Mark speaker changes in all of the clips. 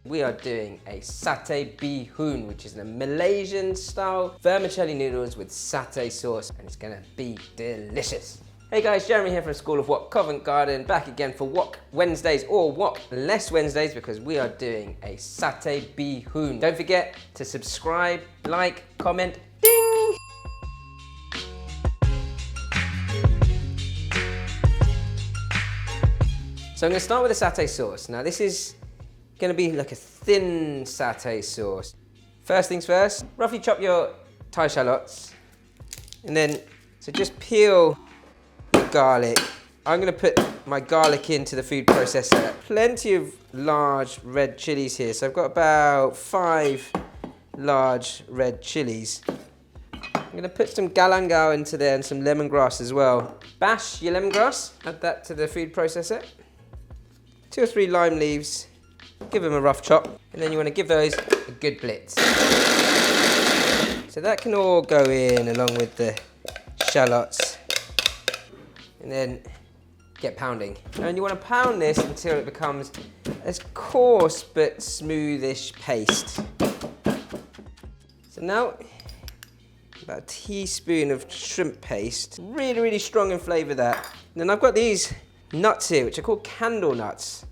Speaker 1: We are doing a Satay Bee Hoon, which is a Malaysian style vermicelli noodles with satay sauce, and it's gonna be delicious. Hey guys, Jeremy here from School of Wok Covent Garden, back again for Wok Wednesdays or Wok Less Wednesdays, because we are doing a Satay Bee Hoon. Don't forget to subscribe, like, comment, ding! So I'm gonna start with the satay sauce. Now this is gonna be like a thin satay sauce. First things first, roughly chop your Thai shallots, and then, so just peel the garlic. I'm gonna put my garlic into the food processor. Plenty of large red chilies here, so I've got about 5 large red chilies. I'm gonna put some galangal into there and some lemongrass as well. Bash your lemongrass, add that to the food processor. 2 or 3 lime leaves, give them a rough chop, and then you want to give those a good blitz. So that can all go in along with the shallots, and then get pounding. And you want to pound this until it becomes a coarse but smoothish paste. So now, about a teaspoon of shrimp paste, really strong in flavour that. And then I've got these nuts here, which are called candle nuts.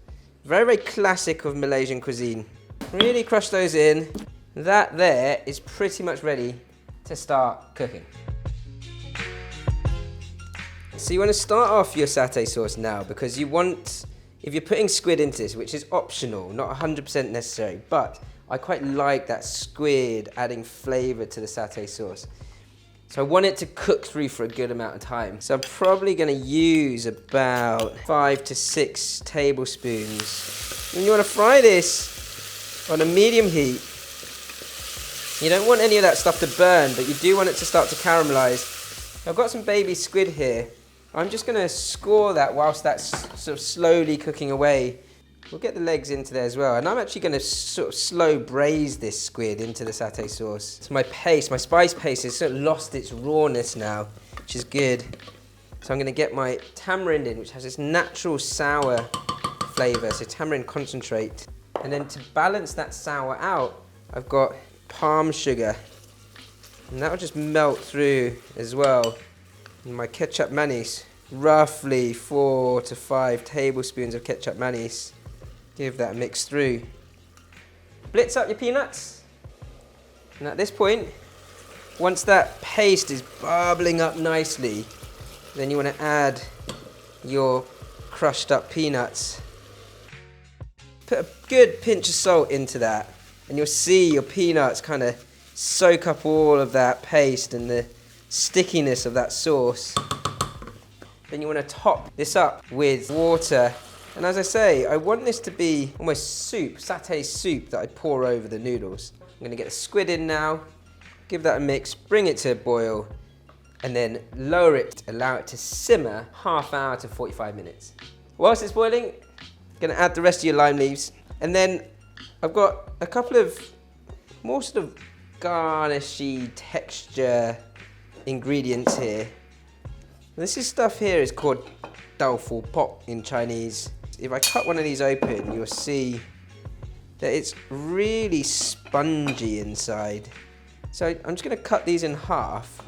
Speaker 1: Very classic of Malaysian cuisine. Really crush those in. That there is pretty much ready to start cooking. So you want to start off your satay sauce now, because you want, if you're putting squid into this, which is optional, not 100% necessary, but I quite like that squid adding flavour to the satay sauce. So I want it to cook through for a good amount of time. So I'm probably going to use about 5 to 6 tablespoons. And you want to fry this on a medium heat. You don't want any of that stuff to burn, but you do want it to start to caramelize. I've got some baby squid here. I'm just going to score that whilst that's sort of slowly cooking away. We'll get the legs into there as well. And I'm actually going to sort of slow braise this squid into the satay sauce. So my paste, my spice paste has sort of lost its rawness now, which is good. So I'm going to get my tamarind in, which has this natural sour flavour, so tamarind concentrate. And then to balance that sour out, I've got palm sugar. And that will just melt through as well. And my ketchup mayonnaise, roughly 4 to 5 tablespoons of ketchup mayonnaise. Give that a mix through. Blitz up your peanuts. And at this point, once that paste is bubbling up nicely, then you want to add your crushed up peanuts. Put a good pinch of salt into that, and you'll see your peanuts kind of soak up all of that paste and the stickiness of that sauce. Then you want to top this up with water. And as I say, I want this to be almost soup, satay soup that I pour over the noodles. I'm going to get the squid in now, give that a mix, bring it to a boil, and then lower it, allow it to simmer half hour to 45 minutes. Whilst it's boiling, I'm going to add the rest of your lime leaves. And then I've got a couple of more sort of garnishy texture ingredients here. This stuff here is called tofu pot in Chinese. If I cut one of these open, you'll see that it's really spongy inside. So I'm just going to cut these in half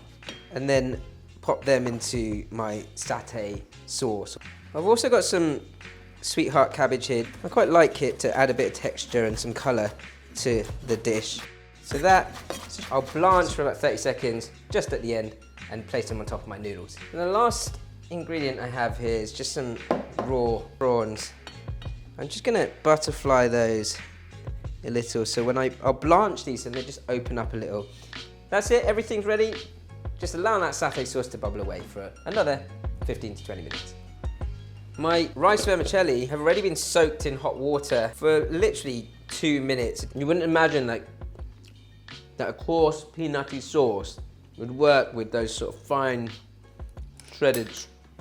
Speaker 1: and then pop them into my satay sauce. I've also got some sweetheart cabbage here. I quite like it to add a bit of texture and some colour to the dish. So that I'll blanch for about 30 seconds just at the end and place them on top of my noodles. And the last ingredient I have here is just some raw prawns. I'm just going to butterfly those a little, so when I'll blanch these and they just open up a little. That's it, everything's ready. Just allow that satay sauce to bubble away for another 15 to 20 minutes. My rice vermicelli have already been soaked in hot water for literally 2 minutes. You wouldn't imagine that a coarse peanutty sauce would work with those sort of fine shredded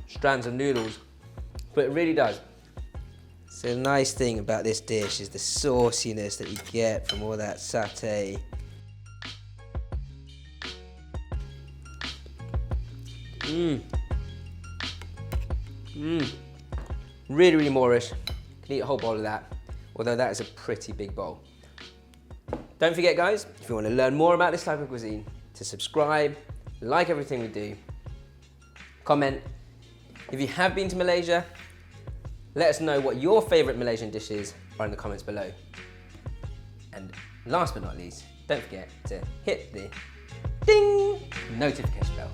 Speaker 1: strands of noodles, but it really does. So the nice thing about this dish is the sauciness that you get from all that satay. Really Moorish. Can eat a whole bowl of that. although that is a pretty big bowl. Don't forget, guys, if you want to learn more about this type of cuisine, to subscribe, like everything we do, comment. If you have been to Malaysia, let us know what your favourite Malaysian dishes are in the comments below. And last but not least, don't forget to hit the ding notification bell.